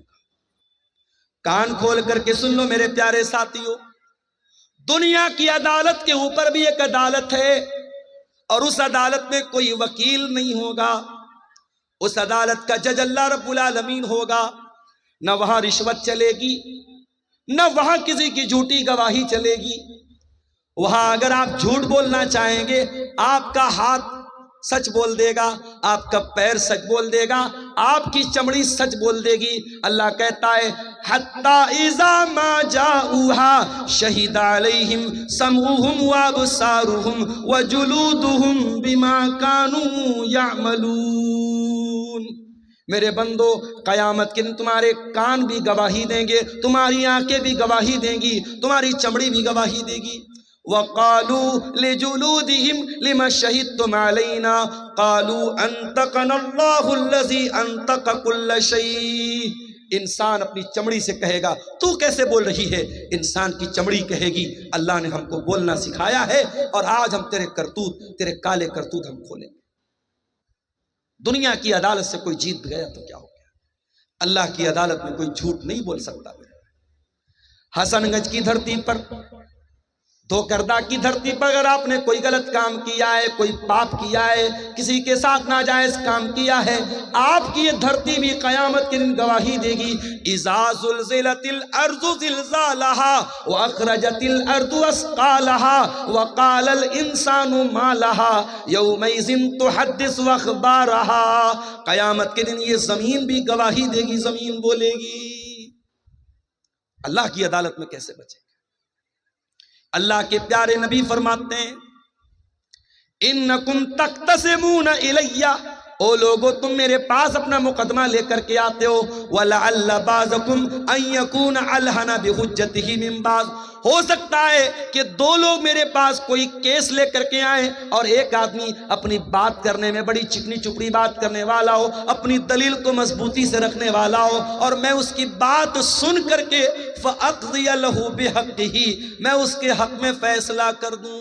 [SPEAKER 1] کان کھول کر کے سن لو میرے پیارے ساتھیوں، دنیا کی عدالت کے اوپر بھی ایک عدالت ہے، اور اس عدالت میں کوئی وکیل نہیں ہوگا، اس عدالت کا جج اللہ رب العالمین ہوگا، نہ وہاں رشوت چلے گی، نہ وہاں کسی کی جھوٹی گواہی چلے گی۔ وہاں اگر آپ جھوٹ بولنا چاہیں گے، آپ کا ہاتھ سچ بول دے گا، آپ کا پیر سچ بول دے گا، آپ کی چمڑی سچ بول دے گی۔ اللہ کہتا ہے حَتَّى إِذَا مَا جَاءُوهَا شَهِدَ عَلَيْهِمْ سَمْعُهُمْ وَأَبْصَارُهُمْ وَجُلُودُهُمْ بِمَا كَانُوا يَعْمَلُونَ۔ میرے بندو، قیامت کے دن تمہارے کان بھی گواہی دیں گے، تمہاری آنکھیں بھی گواہی دیں گی، تمہاری چمڑی بھی گواہی دے گی۔ وَقَالُوا لِجُلُودِهِمْ لِمَ شَهِدْتُمْ عَلَيْنَا قَالُوا أَنْطَقَنَا اللَّهُ الَّذِي أَنْطَقَ كُلَّ شَيْءٍ۔ انسان اپنی چمڑی سے کہے گا تو کیسے بول رہی ہے، انسان کی چمڑی کہے گی اللہ نے ہم کو بولنا سکھایا ہے، اور آج ہم تیرے کرتوت، تیرے کالے کرتوت ہم کھولیں گے۔ دنیا کی عدالت سے کوئی جیت گیا تو کیا ہو گیا، اللہ کی عدالت میں کوئی جھوٹ نہیں بول سکتا۔ حسن گنج کی دھرتی پر، دھوکردہ کی دھرتی پر اگر آپ نے کوئی غلط کام کیا ہے، کوئی پاپ کیا ہے، کسی کے ساتھ ناجائز کام کیا ہے، آپ کی یہ دھرتی بھی قیامت کے دن گواہی دے گی۔ اِذَا زُلْزِلَتِ الْأَرْضُ زِلْزَالَهَا وَأَخْرَجَتِ الْأَرْضُ أَثْقَالَهَا وَقَالَ الْإِنسَانُ مَا لَهَا يَوْمَئِذٍ تُحَدِّثُ أَخْبَارَهَا۔ قیامت کے دن یہ زمین بھی گواہی دے گی، زمین بولے گی۔ اللہ کی عدالت میں کیسے بچے؟ اللہ کے پیارے نبی فرماتے ہیں اِنَّكُمْ تَقْتَسِمُونَ إِلَيَّ او لوگو تم میرے پاس اپنا مقدمہ لے کر کے آتے ہو وَلَعَلَّ بَعْضَكُمْ أَن يَكُونَ أَلْحَنَ بِحُجَّتِهِ مِن بَعْضٍ، ہو سکتا ہے کہ دو لوگ میرے پاس کوئی کیس لے کر کے آئیں اور ایک آدمی اپنی بات کرنے میں بڑی چکنی چپڑی بات کرنے والا ہو، اپنی دلیل کو مضبوطی سے رکھنے والا ہو، اور میں اس کی بات سن کر کے فَأَقْضِيَ لَهُ بِحَقِّهِ، میں اس کے حق میں فیصلہ کر دوں۔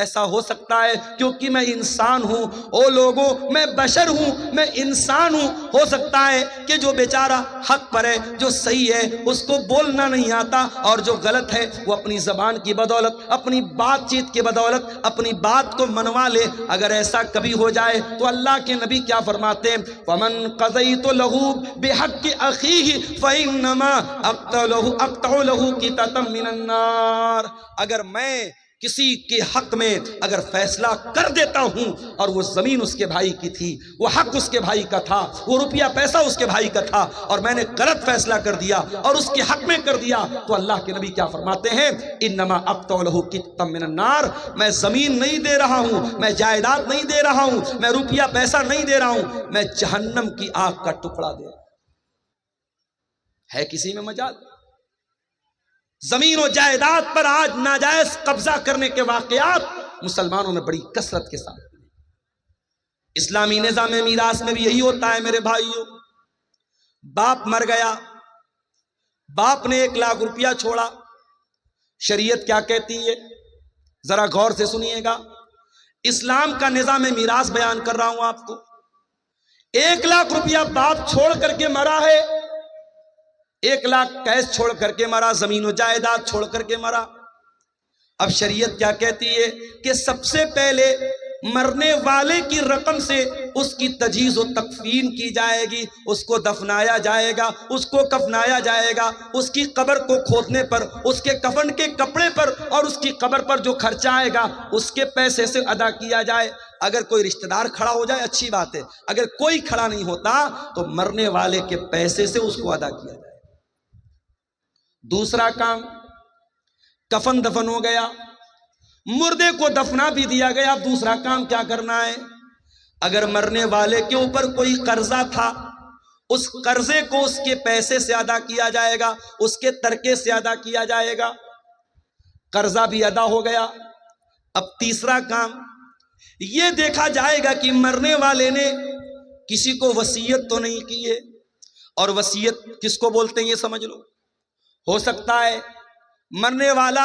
[SPEAKER 1] ایسا ہو سکتا ہے کیونکہ میں انسان ہوں، او لوگوں میں بشر ہوں، میں انسان ہوں، ہو سکتا ہے کہ جو بیچارہ حق پر ہے، جو صحیح ہے، اس کو بولنا نہیں آتا، اور جو غلط ہے وہ اپنی زبان کی بدولت، اپنی بات چیت کی بدولت اپنی بات کو منوا لے۔ اگر ایسا کبھی ہو جائے تو اللہ کے نبی کیا فرماتے ہیں؟ فَمَن قَضَيْتُ لَهُ بِحَقِّ أَخِيهِ فَإِنَّمَا أَقْطَعُ لَهُ قِطَةً مِّنَ النَّارِ، اگر میں کسی کے حق میں اگر فیصلہ کر دیتا ہوں اور وہ زمین اس کے بھائی کی تھی، وہ حق اس کے بھائی کا تھا، وہ روپیہ پیسہ اس کے بھائی کا تھا، اور میں نے غلط فیصلہ کر دیا اور اس کے حق میں کر دیا، تو اللہ کے نبی کیا فرماتے ہیں؟ انما اقطع له قطعا من النار، میں زمین نہیں دے رہا ہوں، میں جائیداد نہیں دے رہا ہوں، میں روپیہ پیسہ نہیں دے رہا ہوں، میں جہنم کی آگ کا ٹکڑا دے رہا ہوں۔ ہے کسی میں مجال؟ زمین و جائیداد پر آج ناجائز قبضہ کرنے کے واقعات مسلمانوں میں بڑی کثرت کے ساتھ۔ اسلامی نظام میراث میں بھی یہی ہوتا ہے میرے بھائیوں۔ باپ مر گیا، باپ نے 1 لاکھ روپیہ چھوڑا، شریعت کیا کہتی ہے ذرا غور سے سنیے گا، اسلام کا نظام میراث بیان کر رہا ہوں آپ کو۔ 1 لاکھ روپیہ باپ چھوڑ کر کے مرا ہے، 1 لاکھ کیش چھوڑ کر کے مرا، زمین و جائیداد چھوڑ کر کے مرا۔ اب شریعت کیا کہتی ہے کہ سب سے پہلے مرنے والے کی رقم سے اس کی تجہیز و تکفین کی جائے گی، اس کو دفنایا جائے گا، اس کو کفنایا جائے گا، اس کی قبر کو کھودنے پر، اس کے کفن کے کپڑے پر اور اس کی قبر پر جو خرچہ آئے گا اس کے پیسے سے ادا کیا جائے۔ اگر کوئی رشتہ دار کھڑا ہو جائے اچھی بات ہے، اگر کوئی کھڑا نہیں ہوتا تو مرنے والے کے پیسے سے اس کو ادا کیا جائے۔ دوسرا کام، کفن دفن ہو گیا، مردے کو دفنا بھی دیا گیا، اب دوسرا کام کیا کرنا ہے؟ اگر مرنے والے کے اوپر کوئی قرضہ تھا، اس قرضے کو اس کے پیسے سے ادا کیا جائے گا، اس کے ترکے سے ادا کیا جائے گا۔ قرضہ بھی ادا ہو گیا۔ اب تیسرا کام یہ دیکھا جائے گا کہ مرنے والے نے کسی کو وصیت تو نہیں کی ہے، اور وصیت کس کو بولتے ہیں یہ سمجھ لو۔ ہو سکتا ہے مرنے والا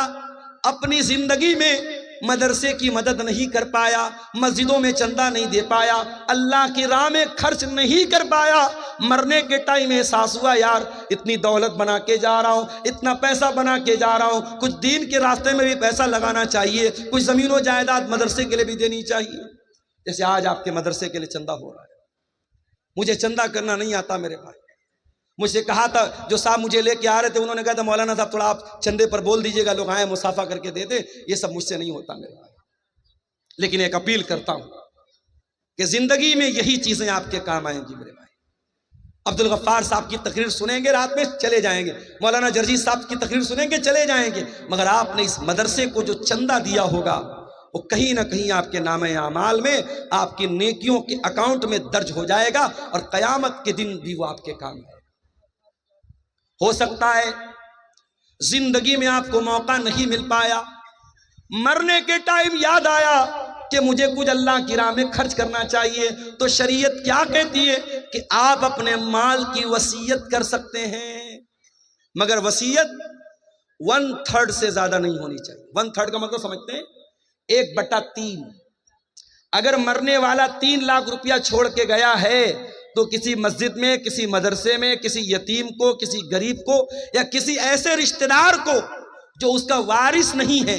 [SPEAKER 1] اپنی زندگی میں مدرسے کی مدد نہیں کر پایا، مسجدوں میں چندہ نہیں دے پایا، اللہ کی راہ میں خرچ نہیں کر پایا، مرنے کے ٹائم احساس ہوا یار اتنی دولت بنا کے جا رہا ہوں، اتنا پیسہ بنا کے جا رہا ہوں، کچھ دین کے راستے میں بھی پیسہ لگانا چاہیے، کچھ زمین و جائیداد مدرسے کے لیے بھی دینی چاہیے۔ جیسے آج آپ کے مدرسے کے لیے چندہ ہو رہا ہے، مجھے چندہ کرنا نہیں آتا میرے بھائی، مجھ سے کہا تھا جو صاحب مجھے لے کے آ رہے تھے، انہوں نے کہا تھا مولانا صاحب تھوڑا آپ چندے پر بول دیجئے گا، لوگ آئیں مسافہ کر کے دے دیں، یہ سب مجھ سے نہیں ہوتا میرے بھائی۔ لیکن ایک اپیل کرتا ہوں کہ زندگی میں یہی چیزیں آپ کے کام آئیں گی میرے بھائی۔ عبدالغفار صاحب کی تقریر سنیں گے رات میں چلے جائیں گے، مولانا جرجی صاحب کی تقریر سنیں گے چلے جائیں گے، مگر آپ نے اس مدرسے کو جو چندہ دیا ہوگا وہ کہیں نہ کہیں آپ کے نام اعمال میں، آپ کی نیکیوں کے اکاؤنٹ میں درج ہو جائے گا، اور قیامت کے دن بھی وہ آپ کے کام ہے۔ ہو سکتا ہے زندگی میں آپ کو موقع نہیں مل پایا، مرنے کے ٹائم یاد آیا کہ مجھے کچھ اللہ کی راہ میں خرچ کرنا چاہیے، تو شریعت کیا کہتی ہے کہ آپ اپنے مال کی وصیت کر سکتے ہیں، مگر وصیت 1/3 سے زیادہ نہیں ہونی چاہیے۔ 1/3 کا مطلب سمجھتے ہیں 1/3۔ اگر مرنے والا 3 لاکھ روپیہ چھوڑ کے گیا ہے تو کسی مسجد میں، کسی مدرسے میں، کسی یتیم کو، کسی غریب کو، یا کسی ایسے رشتہ دار کو جو اس کا وارث نہیں ہے،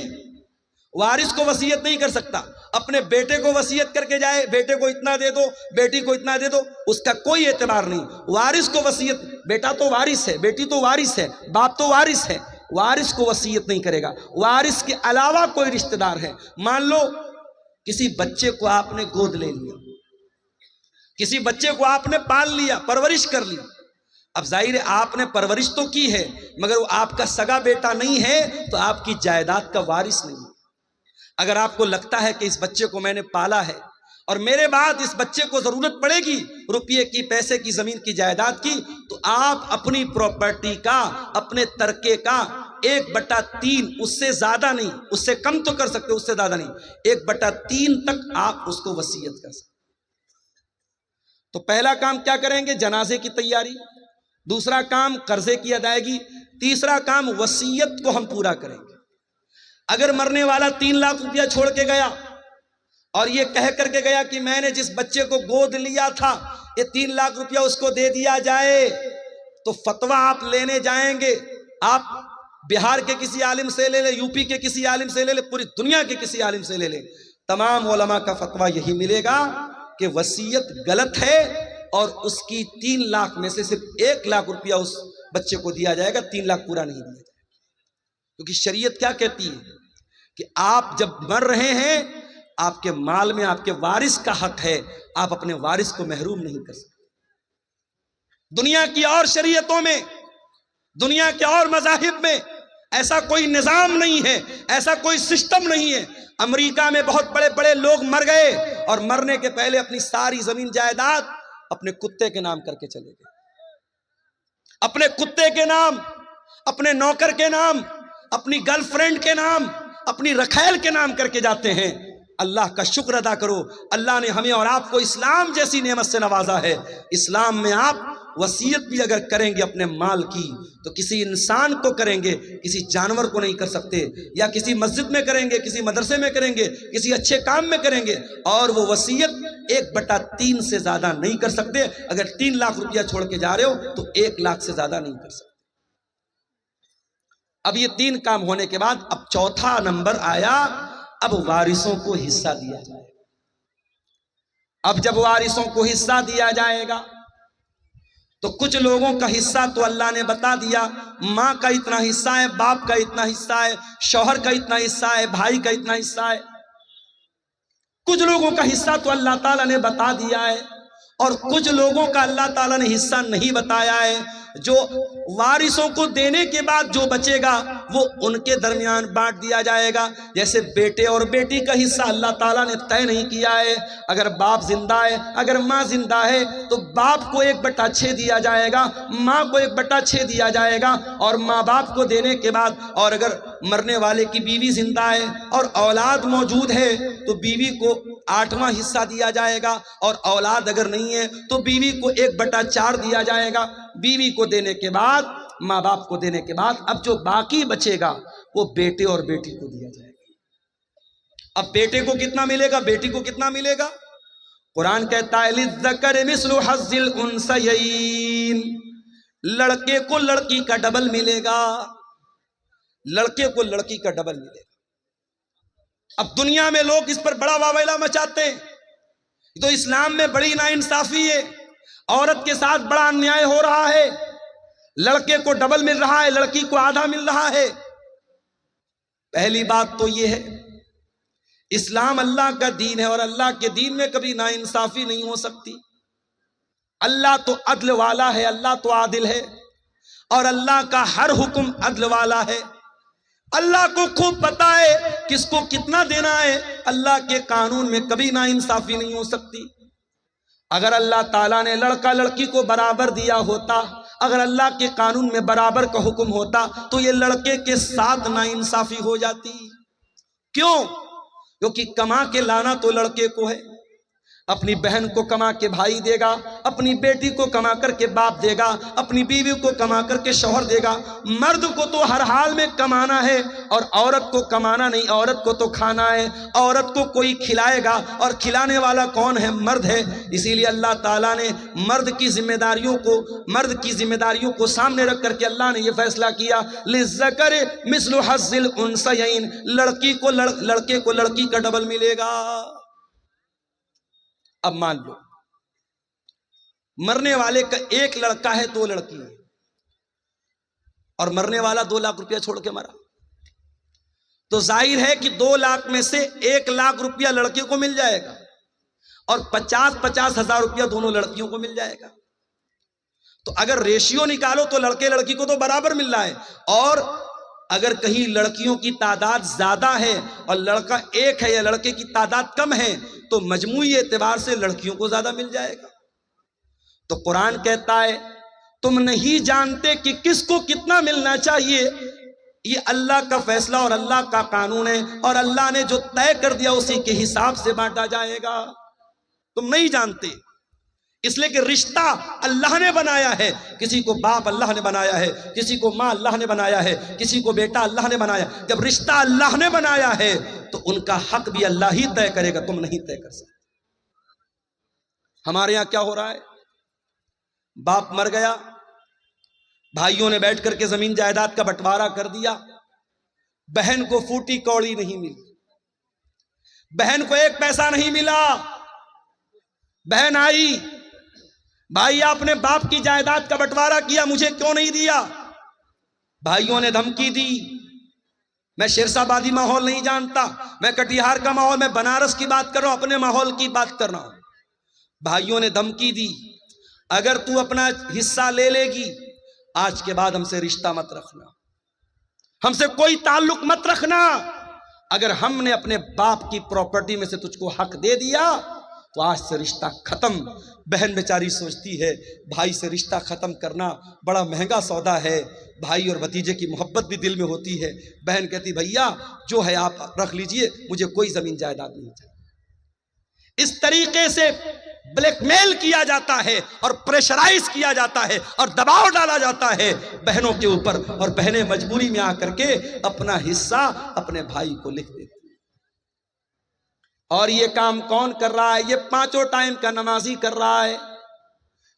[SPEAKER 1] وارث کو وصیت نہیں کر سکتا، اپنے بیٹے کو وصیت کر کے جائے بیٹے کو اتنا دے دو، بیٹی کو اتنا دے دو، اس کا کوئی اعتبار نہیں۔ وارث کو وصیت، بیٹا تو وارث ہے، بیٹی تو وارث ہے، باپ تو وارث ہے، وارث کو وصیت نہیں کرے گا۔ وارث کے علاوہ کوئی رشتہ دار ہے، مان لو کسی بچے کو آپ نے گود لے لیا، کسی بچے کو آپ نے پال لیا، پرورش کر لی، اب ظاہر ہے آپ نے پرورش تو کی ہے مگر وہ آپ کا سگا بیٹا نہیں ہے تو آپ کی جائیداد کا وارث نہیں ہے۔ اگر آپ کو لگتا ہے کہ اس بچے کو میں نے پالا ہے اور میرے بعد اس بچے کو ضرورت پڑے گی روپیے کی، پیسے کی، زمین کی، جائیداد کی، تو آپ اپنی پراپرٹی کا، اپنے ترکے کا 1/3، اس سے زیادہ نہیں، اس سے کم تو کر سکتے، اس سے زیادہ نہیں، 1/3 تک آپ اس کو وصیت کر سکتے۔ تو پہلا کام کیا کریں گے؟ جنازے کی تیاری، دوسرا کام قرضے کی ادائیگی، تیسرا کام وصیت کو ہم پورا کریں گے۔ اگر مرنے والا 3 لاکھ روپیہ چھوڑ کے گیا اور یہ کہہ کر کے گیا کہ میں نے جس بچے کو گود لیا تھا یہ 3 لاکھ روپیہ اس کو دے دیا جائے، تو فتویٰ آپ لینے جائیں گے، آپ بہار کے کسی عالم سے لے لیں، یو پی کے کسی عالم سے لے لیں، پوری دنیا کے کسی عالم سے لے لیں، تمام علماء کا فتویٰ یہی ملے گا کہ وصیت غلط ہے، اور اس کی 3 لاکھ میں سے صرف 1 لاکھ روپیہ اس بچے کو دیا جائے گا، 3 لاکھ پورا نہیں دیا جائے گا۔ کیونکہ شریعت کیا کہتی ہے کہ آپ جب مر رہے ہیں، آپ کے مال میں آپ کے وارث کا حق ہے، آپ اپنے وارث کو محروم نہیں کر سکتے۔ دنیا کی اور شریعتوں میں، دنیا کے اور مذاہب میں ایسا کوئی نظام نہیں ہے، ایسا کوئی سسٹم نہیں ہے۔ امریکہ میں بہت بڑے بڑے لوگ مر گئے اور مرنے کے پہلے اپنی ساری زمین جائیداد اپنے کتے کے نام کر کے چلے گئے، اپنے کتے کے نام، اپنے نوکر کے نام، اپنی گرل فرینڈ کے نام، اپنی رکھیل کے نام کر کے جاتے ہیں۔ اللہ کا شکر ادا کرو، اللہ نے ہمیں اور آپ کو اسلام جیسی نعمت سے نوازا ہے۔ اسلام میں آپ وصیت بھی اگر کریں گے اپنے مال کی تو کسی انسان کو کریں گے، کسی جانور کو نہیں کر سکتے، یا کسی مسجد میں کریں گے، کسی مدرسے میں کریں گے، کسی اچھے کام میں کریں گے، اور وہ وصیت 1/3 سے زیادہ نہیں کر سکتے۔ اگر 3 لاکھ روپیہ چھوڑ کے جا رہے ہو تو 1 لاکھ سے زیادہ نہیں کر سکتے۔ اب یہ 3 کام ہونے کے بعد اب چوتھا نمبر آیا، اب وارثوں کو حصہ دیا جائے گا۔ اب جب وارثوں کو حصہ دیا جائے گا تو کچھ لوگوں کا حصہ تو اللہ نے بتا دیا، ماں کا اتنا حصہ ہے، باپ کا اتنا حصہ ہے، شوہر کا اتنا حصہ ہے، بھائی کا اتنا حصہ ہے۔ کچھ لوگوں کا حصہ تو اللہ تعالیٰ نے بتا دیا ہے، اور کچھ لوگوں کا اللہ تعالیٰ نے حصہ نہیں بتایا ہے۔ جو وارثوں کو دینے کے بعد جو بچے گا وہ ان کے درمیان بانٹ دیا جائے گا۔ جیسے بیٹے اور بیٹی کا حصہ اللہ تعالیٰ نے طے نہیں کیا ہے، اگر باپ زندہ ہے، اگر ماں زندہ ہے تو باپ کو 1/6 دیا جائے گا، ماں کو 1/6 دیا جائے گا، اور ماں باپ کو دینے کے بعد، اور اگر مرنے والے کی بیوی زندہ ہے اور اولاد موجود ہے تو بیوی کو 8واں حصہ دیا جائے گا، اور اولاد اگر نہیں ہے تو بیوی کو 1/4 دیا جائے گا۔ بیوی کو دینے کے بعد، ماں باپ کو دینے کے بعد، اب جو باقی بچے گا وہ بیٹے اور بیٹی کو دیا جائے گا۔ اب بیٹے کو کتنا ملے گا، بیٹی کو کتنا ملے گا؟ قرآن کہتا ہے لِلذَّكَرِ مِثْلُ حَظِّ الْأُنثَيَيْنِ، لڑکے کو لڑکی کا ڈبل ملے گا، لڑکے کو لڑکی کا ڈبل ملے گا۔ اب دنیا میں لوگ اس پر بڑا واویلا مچاتے ہیں، تو اسلام میں بڑی ناانصافی ہے، عورت کے ساتھ بڑا انیائے ہو رہا ہے، لڑکے کو ڈبل مل رہا ہے، لڑکی کو آدھا مل رہا ہے۔ پہلی بات تو یہ ہے، اسلام اللہ کا دین ہے، اور اللہ کے دین میں کبھی ناانصافی نہیں ہو سکتی۔ اللہ تو عدل والا ہے، اللہ تو عادل ہے، اور اللہ کا ہر حکم عدل والا ہے۔ اللہ کو خوب پتا ہے کس کو کتنا دینا ہے، اللہ کے قانون میں کبھی ناانصافی نہیں ہو سکتی۔ اگر اللہ تعالیٰ نے لڑکا لڑکی کو برابر دیا ہوتا، اگر اللہ کے قانون میں برابر کا حکم ہوتا تو یہ لڑکے کے ساتھ ناانصافی ہو جاتی۔ کیوں؟ کیونکہ کما کے لانا تو لڑکے کو ہے، اپنی بہن کو کما کے بھائی دے گا، اپنی بیٹی کو کما کر کے باپ دے گا، اپنی بیوی کو کما کر کے شوہر دے گا۔ مرد کو تو ہر حال میں کمانا ہے، اور عورت کو کمانا نہیں، عورت کو تو کھانا ہے۔ عورت کو کوئی کھلائے گا، اور کھلانے والا کون ہے؟ مرد ہے۔ اسی لیے اللہ تعالیٰ نے مرد کی ذمہ داریوں کو سامنے رکھ کر کے اللہ نے یہ فیصلہ کیا، لِلذَّكَرِ مِثْلُ حَظِّ الْأُنثَيَيْنِ، لڑکے کو لڑکی کا ڈبل ملے گا۔ اب مان لو مرنے والے کا 1 لڑکا ہے، 2 لڑکی ہے، اور مرنے والا 2 لاکھ روپیہ چھوڑ کے مرا، تو ظاہر ہے کہ 2 لاکھ میں سے 1 لاکھ روپیہ لڑکے کو مل جائے گا، اور 50 ہزار روپیہ دونوں لڑکیوں کو مل جائے گا۔ تو اگر ریشیو نکالو تو لڑکے لڑکی کو تو برابر مل رہا ہے، اور اگر کہیں لڑکیوں کی تعداد زیادہ ہے اور لڑکا ایک ہے یا لڑکے کی تعداد کم ہے تو مجموعی اعتبار سے لڑکیوں کو زیادہ مل جائے گا۔ تو قرآن کہتا ہے تم نہیں جانتے کہ کس کو کتنا ملنا چاہیے، یہ اللہ کا فیصلہ اور اللہ کا قانون ہے، اور اللہ نے جو طے کر دیا اسی کے حساب سے بانٹا جائے گا۔ تم نہیں جانتے، اس لیے کہ رشتہ اللہ نے بنایا ہے۔ کسی کو باپ اللہ نے بنایا ہے، کسی کو ماں اللہ نے بنایا ہے، کسی کو بیٹا اللہ نے بنایا۔ جب رشتہ اللہ نے بنایا ہے تو ان کا حق بھی اللہ ہی طے کرے گا، تم نہیں طے کر سکتے۔ ہمارے یہاں کیا ہو رہا ہے؟ باپ مر گیا، بھائیوں نے بیٹھ کر کے زمین جائیداد کا بٹوارا کر دیا، بہن کو پھوٹی کوڑی نہیں ملی، بہن کو ایک پیسہ نہیں ملا۔ بہن آئی، بھائی آپ نے باپ کی جائیداد کا بٹوارا کیا، مجھے کیوں نہیں دیا؟ بھائیوں نے دھمکی دی۔ میں شیرشاہ آبادی ماحول نہیں جانتا، میں کٹیہار کا ماحول، میں بنارس کی بات کر رہا ہوں، اپنے ماحول کی بات کر رہا ہوں۔ بھائیوں نے دھمکی دی، اگر تو اپنا حصہ لے لے گی آج کے بعد ہم سے رشتہ مت رکھنا، ہم سے کوئی تعلق مت رکھنا۔ اگر ہم نے اپنے باپ کی پراپرٹی میں سے تجھ کو حق دے دیا تو آج سے رشتہ ختم۔ بہن بیچاری سوچتی ہے بھائی سے رشتہ ختم کرنا بڑا مہنگا سودا ہے، بھائی اور بھتیجے کی محبت بھی دل میں ہوتی ہے۔ بہن کہتی بھیا جو ہے آپ رکھ لیجئے، مجھے کوئی زمین جائیداد نہیں چاہیے۔ اس طریقے سے بلیک میل کیا جاتا ہے اور پریشرائز کیا جاتا ہے اور دباؤ ڈالا جاتا ہے بہنوں کے اوپر، اور بہنیں مجبوری میں آ کر کے اپنا حصہ اپنے بھائی کو لکھ دیتی۔ اور یہ کام کون کر رہا ہے؟ یہ 5 ٹائم کا نمازی کر رہا ہے،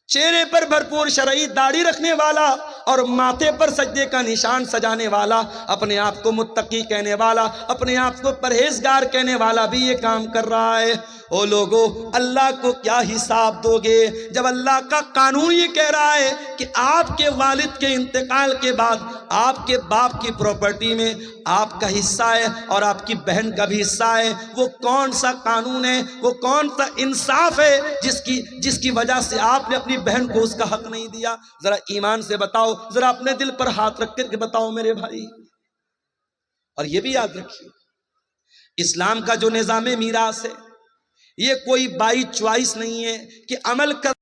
[SPEAKER 1] چہرے پر بھرپور شرعی داڑھی رکھنے والا اور ماتھے پر سجدے کا نشان سجانے والا، اپنے آپ کو متقی کہنے والا، اپنے آپ کو پرہیزگار کہنے والا بھی یہ کام کر رہا ہے۔ او لوگو، اللہ کو کیا حساب دو گے جب اللہ کا قانون یہ کہہ رہا ہے کہ آپ کے والد کے انتقال کے بعد آپ کے باپ کی پراپرٹی میں آپ کا حصہ ہے اور آپ کی بہن کا بھی حصہ ہے؟ وہ کون سا قانون ہے، وہ کون سا انصاف ہے جس کی وجہ سے آپ نے اپنی بہن کو اس کا حق نہیں دیا؟ ذرا ایمان سے بتاؤ، ذرا اپنے دل پر ہاتھ رکھ کر کے بتاؤ میرے بھائی۔ اور یہ بھی یاد رکھیے، اسلام کا جو نظام میراث ہے یہ کوئی بائی چوائس نہیں ہے کہ عمل کر